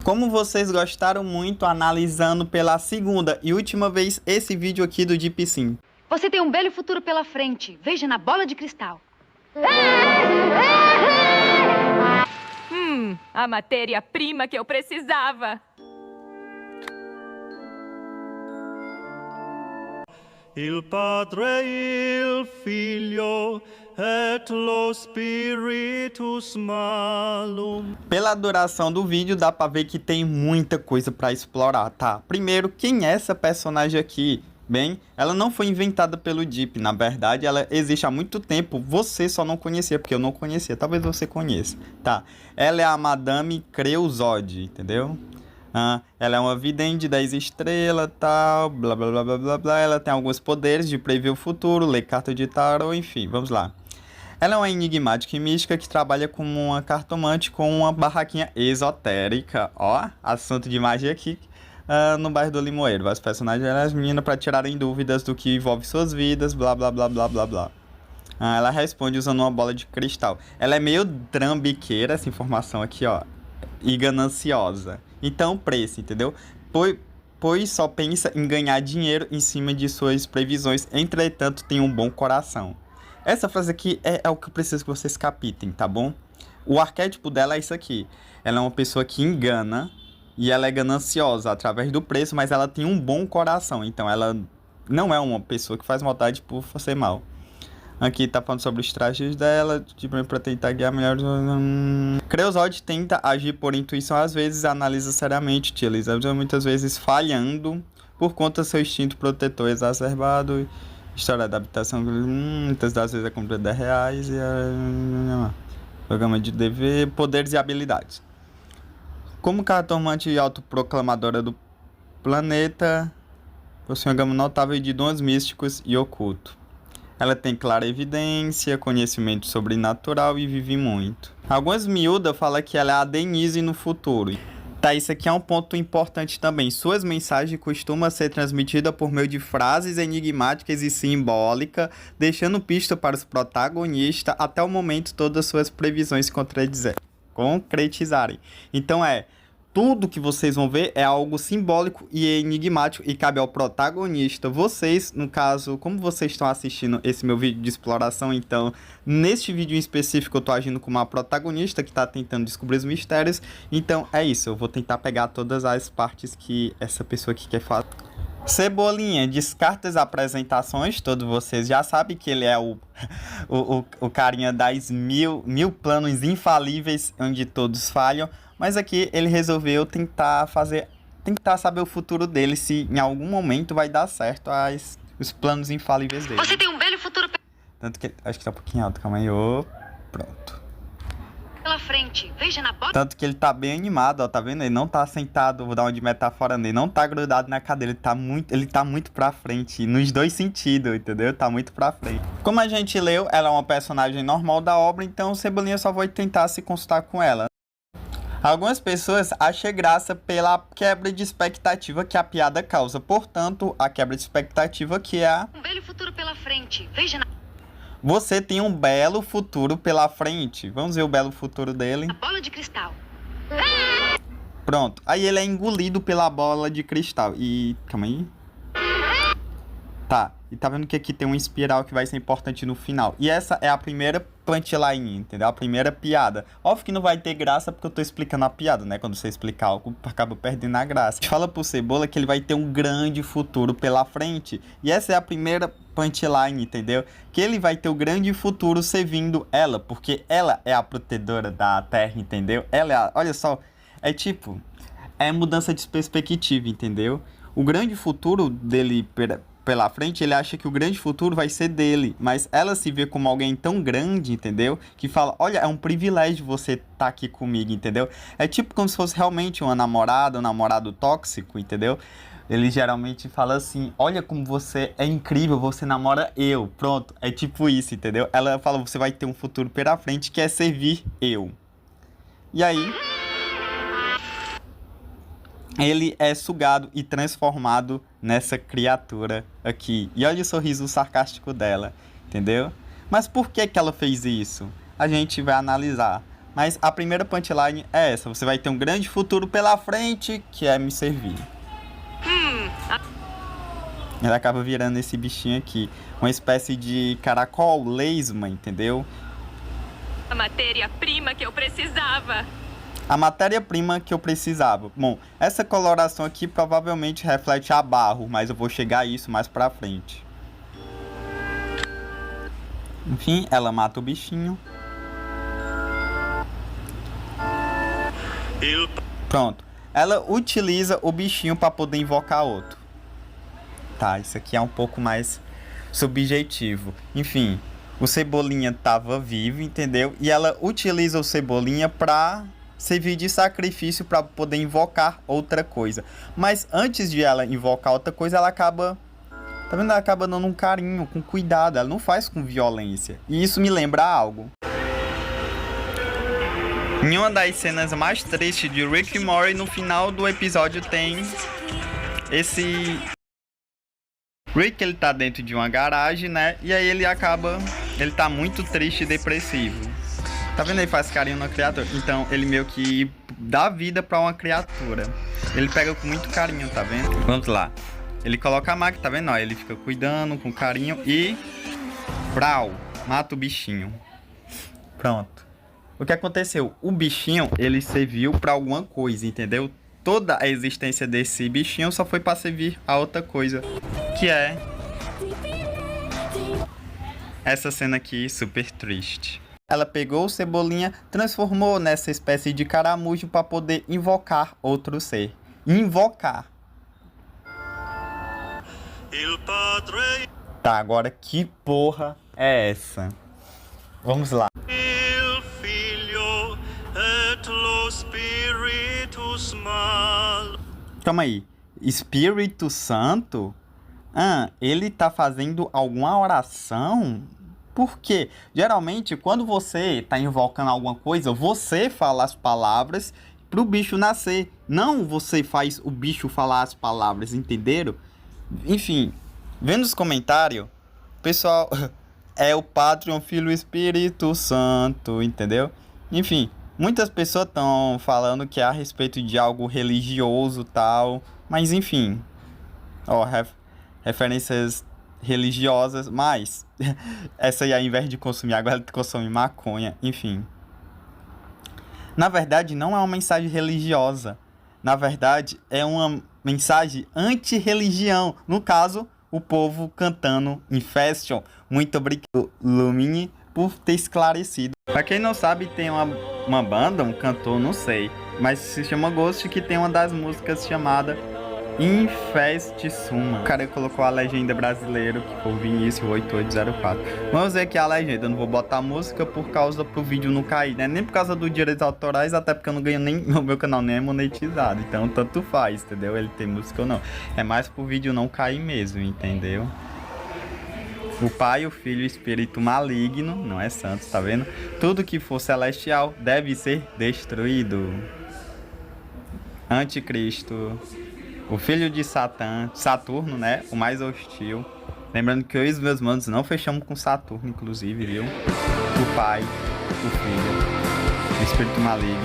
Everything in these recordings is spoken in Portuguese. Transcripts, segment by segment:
Como vocês gostaram muito analisando pela segunda e última vez esse vídeo aqui do Deep Sim. Você tem um belo futuro pela frente. Veja na bola de cristal. A matéria-prima que eu precisava. Il Padre, il Figlio, et lo Spiritus Malum. Pela duração do vídeo dá pra ver que tem muita coisa pra explorar, tá? Primeiro, quem é essa personagem aqui? Bem, ela não foi inventada pelo Deep, na verdade ela existe há muito tempo, você só não conhecia, porque eu não conhecia, talvez você conheça, tá? Ela é a Madame Creusode, entendeu? Ela é uma vidente 10 estrelas, tal, blá blá blá blá blá blá. Ela tem alguns poderes de prever o futuro, ler carta de tarot, enfim, vamos lá. Ela é uma enigmática e mística que trabalha como uma cartomante com uma barraquinha esotérica, ó, assunto de magia aqui, no bairro do Limoeiro. Vários personagens eram as meninas para tirarem dúvidas do que envolve suas vidas, blá blá blá blá blá blá. Ela responde usando uma bola de cristal. Ela é meio trambiqueira, essa informação aqui, ó, e gananciosa. Então, preço, entendeu? Pois só pensa em ganhar dinheiro em cima de suas previsões, entretanto tem um bom coração. Essa frase aqui é o que eu preciso que vocês capitem, tá bom? O arquétipo dela é isso aqui. Ela é uma pessoa que engana e ela é gananciosa através do preço, mas ela tem um bom coração. Então ela não é uma pessoa que faz maldade por fazer mal. Aqui tá falando sobre os trajes dela, para tentar guiar melhor. Creusode tenta agir por intuição, às vezes analisa seriamente, utiliza muitas vezes falhando por conta do seu instinto protetor exacerbado. História da habitação, muitas das vezes é com R$10 e programa de DV, poderes e habilidades. Como cartomante e autoproclamadora do planeta, possui uma gama notável de dons místicos e oculto. Ela tem clara evidência, conhecimento sobrenatural e vive muito. Algumas miúdas falam que ela é a Denise no futuro. Tá, isso aqui é um ponto importante também. Suas mensagens costumam ser transmitidas por meio de frases enigmáticas e simbólicas, deixando pista para os protagonistas até o momento todas suas previsões se concretizarem. Então tudo que vocês vão ver é algo simbólico e enigmático e cabe ao protagonista. Vocês, no caso, como vocês estão assistindo esse meu vídeo de exploração, então, neste vídeo em específico eu tô agindo como uma protagonista que tá tentando descobrir os mistérios. Então, é isso, eu vou tentar pegar todas as partes que essa pessoa aqui quer falar. Cebolinha, descarta as apresentações, todos vocês já sabem que ele é o carinha das mil planos infalíveis, onde todos falham. Mas aqui ele resolveu tentar saber o futuro dele, se em algum momento vai dar certo os planos infalíveis dele. Você tem um belo futuro Tanto que acho que tá um pouquinho alto, calma aí, pronto. pela frente. Veja na bola. Tanto que ele tá bem animado, ó, tá vendo? Ele não tá sentado, vou dar uma de metáfora nele, não tá grudado na cadeira, ele tá muito pra frente, nos dois sentidos, entendeu? Tá muito pra frente. Como a gente leu, ela é uma personagem normal da obra, então o Cebolinha só vai tentar se consultar com ela. Algumas pessoas acham graça pela quebra de expectativa que a piada causa. Portanto, a quebra de expectativa que é Um belo futuro pela frente. Veja na você tem um belo futuro pela frente. Vamos ver o belo futuro dele. bola de cristal. Pronto. Aí ele é engolido pela bola de cristal. E... calma aí. Tá. E tá vendo que aqui tem uma espiral que vai ser importante no final. E essa é a primeira punchline, entendeu? A primeira piada. Óbvio que não vai ter graça porque eu tô explicando a piada, né? Quando você explicar algo, acaba perdendo a graça. A gente fala pro Cebola que ele vai ter um grande futuro pela frente. E essa é a primeira punchline, entendeu? Que ele vai ter o grande futuro servindo ela. Porque ela é a protetora da Terra, entendeu? Ela é a... olha só. É tipo... é mudança de perspectiva, entendeu? O grande futuro dele... pela frente, ele acha que o grande futuro vai ser dele, mas ela se vê como alguém tão grande, entendeu? Que fala, olha, é um privilégio você estar aqui comigo, entendeu? É tipo como se fosse realmente uma namorada, um namorado tóxico, entendeu? Ele geralmente fala assim, olha como você é incrível, você namora eu, pronto, é tipo isso, entendeu? Ela fala, você vai ter um futuro pela frente que é servir eu. E aí... ele é sugado e transformado nessa criatura aqui. E olha o sorriso sarcástico dela, entendeu? Mas por que ela fez isso? A gente vai analisar. Mas a primeira punchline é essa. Você vai ter um grande futuro pela frente, que é me servir. Ele acaba virando esse bichinho aqui. Uma espécie de caracol, lesma, entendeu? A matéria-prima que eu precisava. A matéria-prima que eu precisava. Bom, essa coloração aqui provavelmente reflete a barro, mas eu vou chegar a isso mais pra frente. Enfim, ela mata o bichinho. Pronto. Ela utiliza o bichinho para poder invocar outro. Tá, isso aqui é um pouco mais subjetivo. Enfim, o Cebolinha tava vivo, entendeu? E ela utiliza o Cebolinha pra servir de sacrifício para poder invocar outra coisa. Mas antes de ela invocar outra coisa, ela acaba... Tá vendo? Ela acaba dando um carinho, com cuidado. Ela não faz com violência. E isso me lembra algo. Em uma das cenas mais tristes de Rick e Morty, no final do episódio tem esse... Rick, ele tá dentro de uma garagem, né? E aí ele acaba... Ele tá muito triste e depressivo. Tá vendo? Ele faz carinho na criatura. Então ele meio que dá vida pra uma criatura. Ele pega com muito carinho, tá vendo? Vamos lá. Ele coloca a máquina, tá vendo? Ó, ele fica cuidando com carinho e... Brau! Mata o bichinho. Pronto. O que aconteceu? O bichinho, ele serviu pra alguma coisa, entendeu? Toda a existência desse bichinho só foi pra servir a outra coisa. Que é... essa cena aqui, super triste. Ela pegou o Cebolinha, transformou nessa espécie de caramujo pra poder invocar outro ser. Invocar. Tá, agora que porra é essa? Vamos lá. Calma aí. Espírito Santo? Ele tá fazendo alguma oração? Por quê? Geralmente, quando você tá invocando alguma coisa, você fala as palavras pro bicho nascer. Não você faz o bicho falar as palavras, entenderam? Enfim, vendo os comentários, pessoal, é o Patreon, Filho, Espírito Santo, entendeu? Enfim, muitas pessoas estão falando que é a respeito de algo religioso tal, mas enfim, ó, referências religiosas, mas essa aí ao invés de consumir água, ela consome maconha, enfim. Na verdade, não é uma mensagem religiosa. Na verdade, é uma mensagem anti-religião. No caso, o povo cantando Infestation. Muito obrigado, Lumine, por ter esclarecido. Pra quem não sabe, tem uma banda, um cantor, não sei, mas se chama Ghost, que tem uma das músicas chamada Infestation. O cara colocou a legenda brasileira, que foi o Vinícius 8804. Vamos ver aqui a legenda. Eu não vou botar a música por causa pro vídeo não cair, né? Nem por causa dos direitos autorais, até porque eu não ganho nem... O meu canal nem é monetizado. Então tanto faz, entendeu? Ele tem música ou não. É mais pro vídeo não cair mesmo, entendeu? O Pai, o Filho e o Espírito maligno, não é santo, tá vendo? Tudo que for celestial deve ser destruído. Anticristo. O filho de Satã, Saturno, né? O mais hostil. Lembrando que eu e os meus manos não fechamos com Saturno, inclusive, viu? O Pai, o Filho, o Espírito maligno.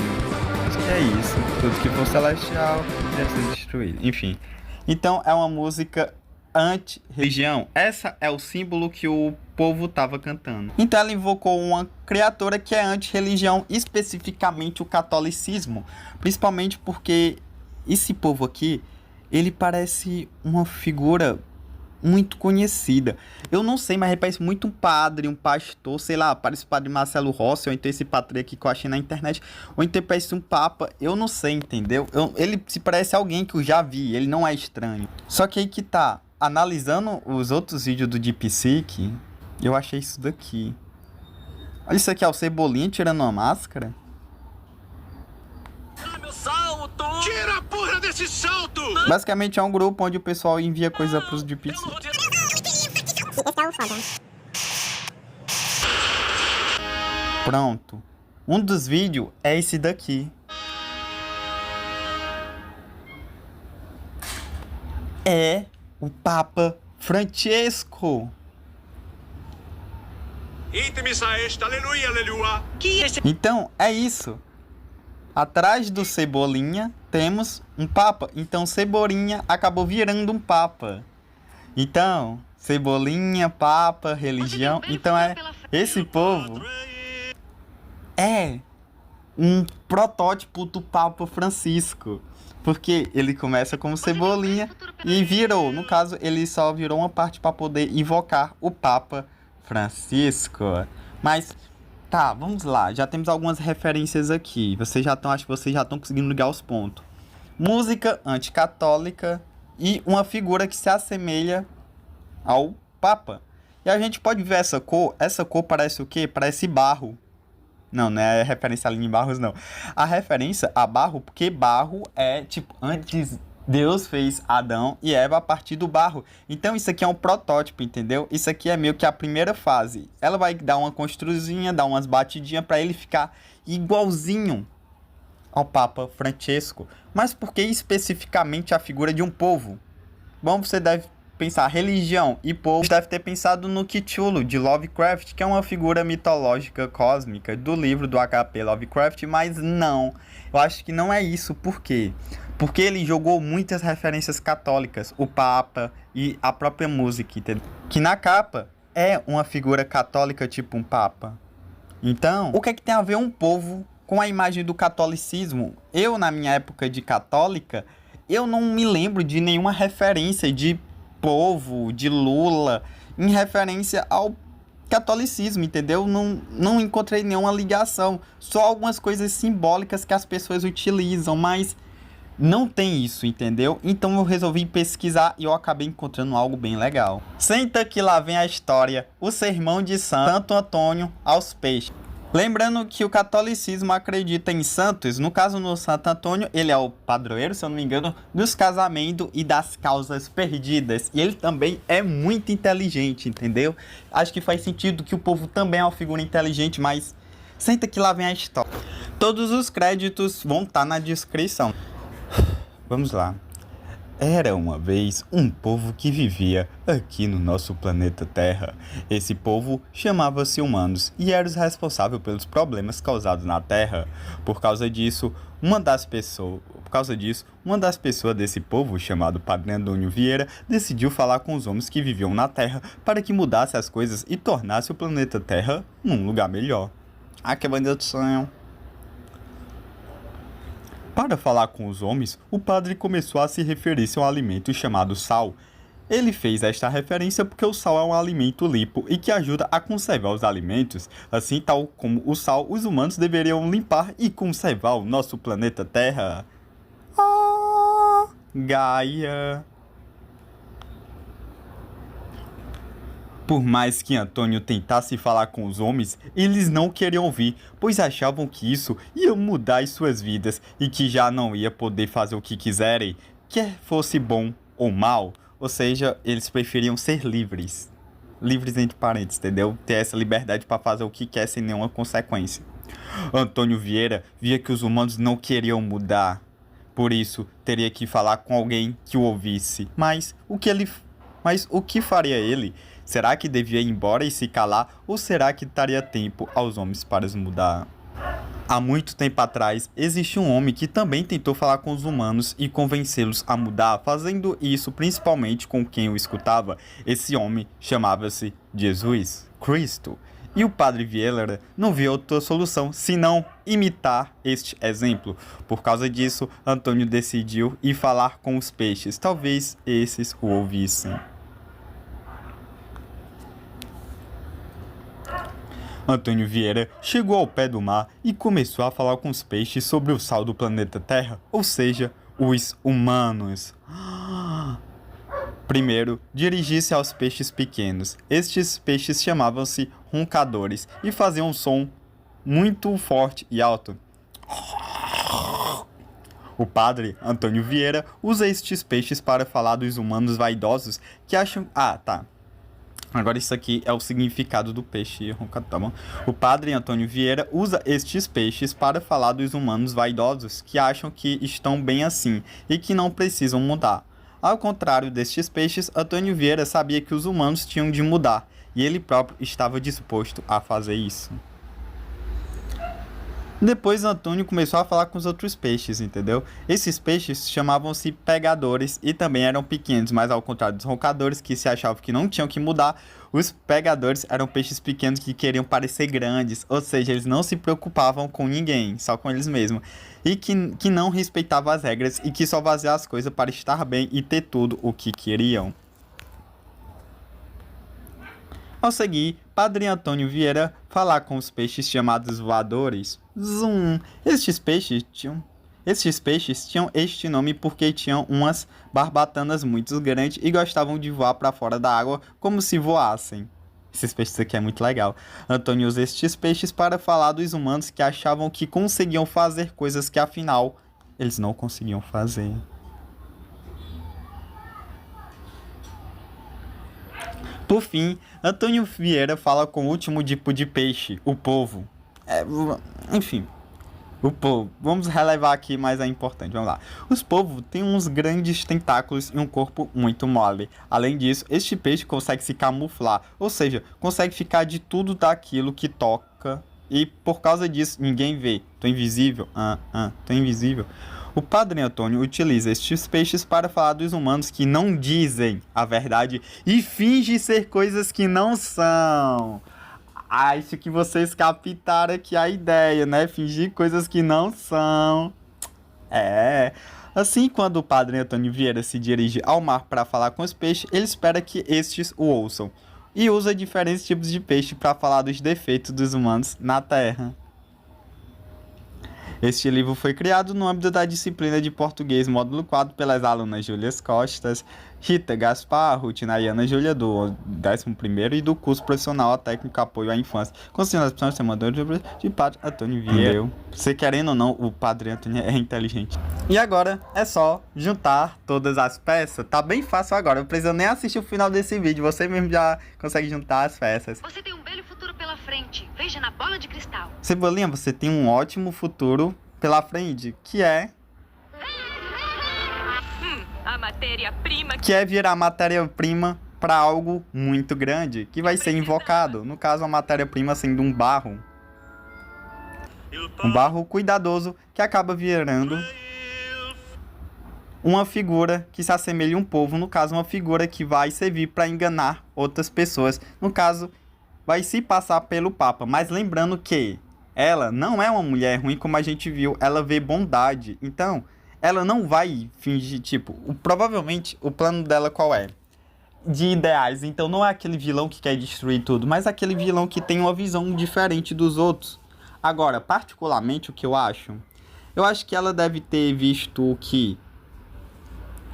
Acho que é isso. Tudo que for celestial deve ser destruído. Enfim. Então, é uma música anti-religião. Essa é o símbolo que o povo tava cantando. Então, ela invocou uma criatura que é anti-religião, especificamente o catolicismo. Principalmente porque esse povo aqui... ele parece uma figura muito conhecida. Eu não sei, mas ele parece muito um padre, um pastor, sei lá, parece o padre Marcelo Rossi, ou então esse padre aqui que eu achei na internet, ou então parece um papa, eu não sei, entendeu? Ele se parece alguém que eu já vi, ele não é estranho. Só que aí que tá, analisando os outros vídeos do DeepSeek, eu achei isso daqui. Olha isso aqui, ó, o Cebolinha tirando uma máscara. Tira a porra desse salto! Basicamente é um grupo onde o pessoal envia coisa pros DeepSeek. Pronto. Um dos vídeos é esse daqui. É o Papa Francesco. Intimissa est, aleluia, aleluia. Que esse... Então, é isso. Atrás do Cebolinha, temos um papa. Então, Cebolinha acabou virando um papa. Então, Cebolinha, papa, religião. Então, esse povo é um protótipo do Papa Francisco. Porque ele começa como Cebolinha e virou. No caso, ele só virou uma parte para poder invocar o Papa Francisco. Mas, tá, vamos lá. Já temos algumas referências aqui. Acho que vocês já estão conseguindo ligar os pontos. Música anticatólica e uma figura que se assemelha ao Papa. E a gente pode ver essa cor. Essa cor parece o quê? Parece barro. Não é referência a Aline Barros, não. A referência a barro, porque barro é, tipo, antes Deus fez Adão e Eva a partir do barro. Então isso aqui é um protótipo, entendeu? Isso aqui é meio que a primeira fase. Ela vai dar uma construzinha, dar umas batidinhas para ele ficar igualzinho ao Papa Francesco. Mas por que especificamente a figura de um povo? Bom, você deve pensar religião e povo, deve ter pensado no Cthulhu de Lovecraft, que é uma figura mitológica cósmica do livro do H.P. Lovecraft, mas não, eu acho que não é isso. Por quê? Porque ele jogou muitas referências católicas, o Papa e a própria música, entendeu? Que na capa é uma figura católica tipo um Papa. Então, o que é que tem a ver um povo com a imagem do catolicismo? Eu, na minha época de católica, eu não me lembro de nenhuma referência de povo, de Lula, em referência ao catolicismo, entendeu? Não encontrei nenhuma ligação, só algumas coisas simbólicas que as pessoas utilizam, mas não tem isso, entendeu? Então eu resolvi pesquisar e eu acabei encontrando algo bem legal. Senta que lá vem a história, o sermão de Santo Antônio aos peixes. Lembrando que o catolicismo acredita em santos, no caso no Santo Antônio, ele é o padroeiro, se eu não me engano, dos casamentos e das causas perdidas. E ele também é muito inteligente, entendeu? Acho que faz sentido que o povo também é uma figura inteligente, mas senta que lá vem a história. Todos os créditos vão estar na descrição. Vamos lá. Era uma vez um povo que vivia aqui no nosso planeta Terra. Esse povo chamava-se humanos e era os responsáveis pelos problemas causados na Terra. Por causa disso, uma das pessoas desse povo, chamado Padre Antônio Vieira, decidiu falar com os homens que viviam na Terra para que mudasse as coisas e tornasse o planeta Terra um lugar melhor. Ah, que bandeira de sonho! Para falar com os homens, o padre começou a se referir a um alimento chamado sal. Ele fez esta referência porque o sal é um alimento limpo e que ajuda a conservar os alimentos. Assim, tal como o sal, os humanos deveriam limpar e conservar o nosso planeta Terra. Ah, Gaia. Por mais que Antônio tentasse falar com os homens, eles não queriam ouvir, pois achavam que isso ia mudar as suas vidas e que já não ia poder fazer o que quiserem, quer fosse bom ou mal. Ou seja, eles preferiam ser livres. Livres entre parênteses, entendeu? Ter essa liberdade para fazer o que quer sem nenhuma consequência. Antônio Vieira via que os humanos não queriam mudar. Por isso, teria que falar com alguém que o ouvisse. Mas o que faria ele? Será que devia ir embora e se calar? Ou será que daria tempo aos homens para os mudar? Há muito tempo atrás, existe um homem que também tentou falar com os humanos e convencê-los a mudar, fazendo isso principalmente com quem o escutava. Esse homem chamava-se Jesus Cristo. E o padre Vieira não viu outra solução senão imitar este exemplo. Por causa disso, Antônio decidiu ir falar com os peixes. Talvez esses o ouvissem. Antônio Vieira chegou ao pé do mar e começou a falar com os peixes sobre o sal do planeta Terra, ou seja, os humanos. Primeiro, dirigisse aos peixes pequenos. Estes peixes chamavam-se roncadores e faziam um som muito forte e alto. O padre Antônio Vieira usa estes peixes para falar dos humanos vaidosos que acham... Agora isso aqui é o significado do peixe roncador, tá bom? O padre Antônio Vieira usa estes peixes para falar dos humanos vaidosos que acham que estão bem assim e que não precisam mudar. Ao contrário destes peixes, Antônio Vieira sabia que os humanos tinham de mudar e ele próprio estava disposto a fazer isso. Depois Antônio começou a falar com os outros peixes, entendeu? Esses peixes chamavam-se pegadores e também eram pequenos, mas ao contrário dos roncadores que se achavam que não tinham que mudar, os pegadores eram peixes pequenos que queriam parecer grandes, ou seja, eles não se preocupavam com ninguém, só com eles mesmos, e que não respeitavam as regras e que só faziam as coisas para estar bem e ter tudo o que queriam. Ao seguir, Padre Antônio Vieira falar com os peixes chamados voadores. Zum! Estes peixes tinham este nome porque tinham umas barbatanas muito grandes e gostavam de voar para fora da água como se voassem. Esses peixes aqui é muito legal. Antônio usa estes peixes para falar dos humanos que achavam que conseguiam fazer coisas que afinal eles não conseguiam fazer. Por fim, Antônio Vieira fala com o último tipo de peixe, o polvo. Enfim, o polvo. Vamos relevar aqui, mas é importante. Vamos lá. Os polvos têm uns grandes tentáculos e um corpo muito mole. Além disso, este peixe consegue se camuflar, ou seja, consegue ficar de tudo daquilo que toca. E por causa disso, ninguém vê. Tô invisível. Tô invisível. O Padre Antônio utiliza estes peixes para falar dos humanos que não dizem a verdade e fingem ser coisas que não são. Acho que vocês captaram aqui a ideia, né? Fingir coisas que não são. Assim, quando o Padre Antônio Vieira se dirige ao mar para falar com os peixes, ele espera que estes o ouçam. E usa diferentes tipos de peixe para falar dos defeitos dos humanos na Terra. Este livro foi criado no âmbito da disciplina de português módulo 4 pelas alunas Júlia Costas, Rita Gaspar, Ruth Nayana Júlia do 11º e do curso profissional técnico apoio à infância, com as semadores de Padre Antônio Vieira. Você querendo ou não, o Padre Antônio é inteligente. E agora é só juntar todas as peças. Tá bem fácil agora, não precisa nem assistir o final desse vídeo, você mesmo já consegue juntar as peças. Você tem um belo futuro pela frente. Veja na bola de cristal. Cebolinha, você tem um ótimo futuro pela frente, que é A matéria-prima que é virar matéria-prima para algo muito grande, que vai ser invocado. No caso, a matéria-prima sendo um barro cuidadoso que acaba virando uma figura que se assemelha a um povo. No caso, uma figura que vai servir para enganar outras pessoas. No caso, vai se passar pelo Papa. Mas lembrando que ela não é uma mulher ruim, como a gente viu. Ela vê bondade. Então, ela não vai fingir, provavelmente, o plano dela qual é? De ideais. Então, não é aquele vilão que quer destruir tudo, mas aquele vilão que tem uma visão diferente dos outros. Agora, particularmente, o que eu acho? Eu acho que ela deve ter visto que,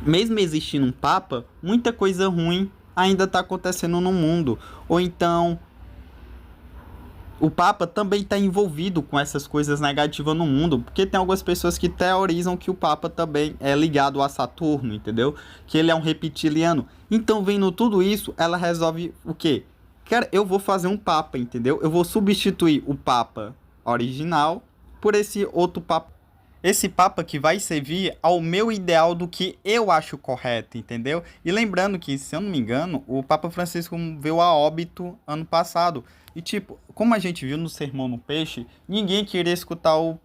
mesmo existindo um Papa, muita coisa ruim ainda está acontecendo no mundo. Ou então, o Papa também está envolvido com essas coisas negativas no mundo, porque tem algumas pessoas que teorizam que o Papa também é ligado a Saturno, entendeu? Que ele é um reptiliano. Então, vendo tudo isso, ela resolve o quê? Cara, eu vou fazer um Papa, entendeu? Eu vou substituir o Papa original por esse outro Papa. Esse Papa que vai servir ao meu ideal do que eu acho correto, entendeu? E lembrando que, se eu não me engano, o Papa Francisco veio a óbito ano passado. E como a gente viu no Sermão no Peixe, ninguém queria escutar o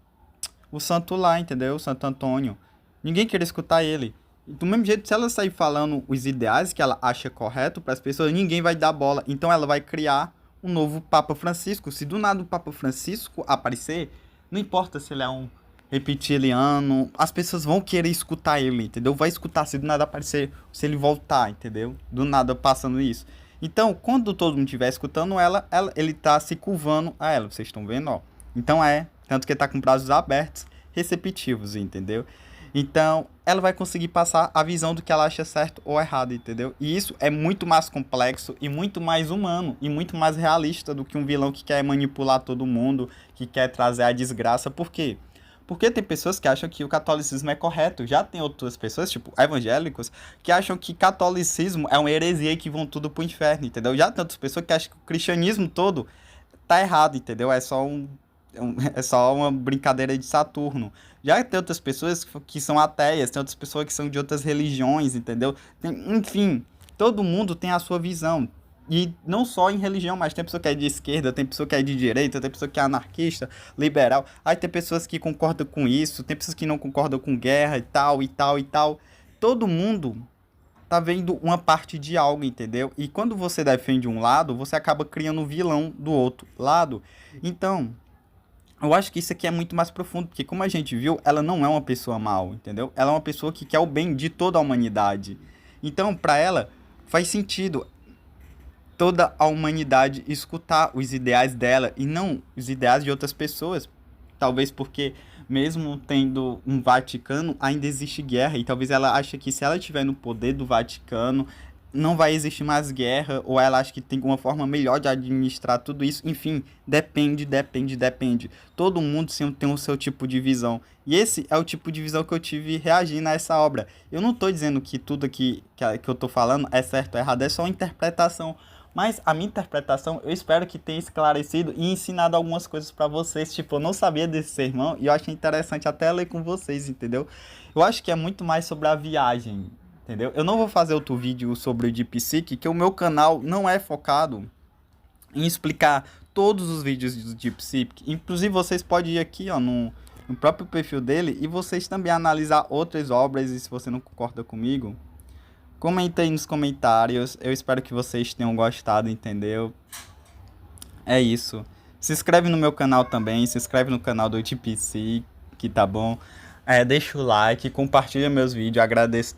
santo lá, entendeu? O Santo Antônio. Ninguém queria escutar ele. Do mesmo jeito, se ela sair falando os ideais que ela acha correto para as pessoas, ninguém vai dar bola. Então ela vai criar um novo Papa Francisco. Se do nada o Papa Francisco aparecer, não importa se ele é um reptiliano, as pessoas vão querer escutar ele, entendeu? Vai escutar se do nada aparecer, se ele voltar, entendeu? Do nada passando isso. Então, quando todo mundo estiver escutando ele tá se curvando a ela, vocês estão vendo, ó. Então tanto que tá com braços abertos, receptivos, entendeu? Então, ela vai conseguir passar a visão do que ela acha certo ou errado, entendeu? E isso é muito mais complexo e muito mais humano e muito mais realista do que um vilão que quer manipular todo mundo, que quer trazer a desgraça. Por quê? Porque tem pessoas que acham que o catolicismo é correto. Já tem outras pessoas, evangélicos, que acham que catolicismo é uma heresia e que vão tudo pro inferno, entendeu? Já tem outras pessoas que acham que o cristianismo todo tá errado, entendeu? É só uma brincadeira de Saturno. Já tem outras pessoas que são ateias, tem outras pessoas que são de outras religiões, entendeu? Enfim, todo mundo tem a sua visão. E não só em religião, mas tem pessoa que é de esquerda, tem pessoa que é de direita, tem pessoa que é anarquista, liberal. Aí tem pessoas que concordam com isso, tem pessoas que não concordam com guerra e tal, e tal, e tal. Todo mundo tá vendo uma parte de algo, entendeu? E quando você defende um lado, você acaba criando um vilão do outro lado. Então, eu acho que isso aqui é muito mais profundo, porque como a gente viu, ela não é uma pessoa mal, entendeu? Ela é uma pessoa que quer o bem de toda a humanidade. Então, para ela, faz sentido toda a humanidade escutar os ideais dela e não os ideais de outras pessoas. Talvez porque, mesmo tendo um Vaticano, ainda existe guerra. E talvez ela ache que se ela estiver no poder do Vaticano, não vai existir mais guerra. Ou ela acha que tem uma forma melhor de administrar tudo isso. Enfim, depende. Todo mundo sempre tem o seu tipo de visão. E esse é o tipo de visão que eu tive reagindo a essa obra. Eu não estou dizendo que tudo que eu estou falando é certo ou errado. É só uma interpretação. Mas a minha interpretação, eu espero que tenha esclarecido e ensinado algumas coisas pra vocês. Tipo, eu não sabia desse sermão e eu achei interessante até ler com vocês, entendeu? Eu acho que é muito mais sobre a viagem, entendeu? Eu não vou fazer outro vídeo sobre o DeepSeek, que o meu canal não é focado em explicar todos os vídeos do DeepSeek. Inclusive, vocês podem ir aqui, ó, no próprio perfil dele e vocês também analisar outras obras. E se você não concorda comigo, comenta aí nos comentários. Eu espero que vocês tenham gostado, entendeu? É isso. Se inscreve no meu canal também. Se inscreve no canal do DeepSeek, que tá bom? Deixa o like, compartilha meus vídeos. Agradeço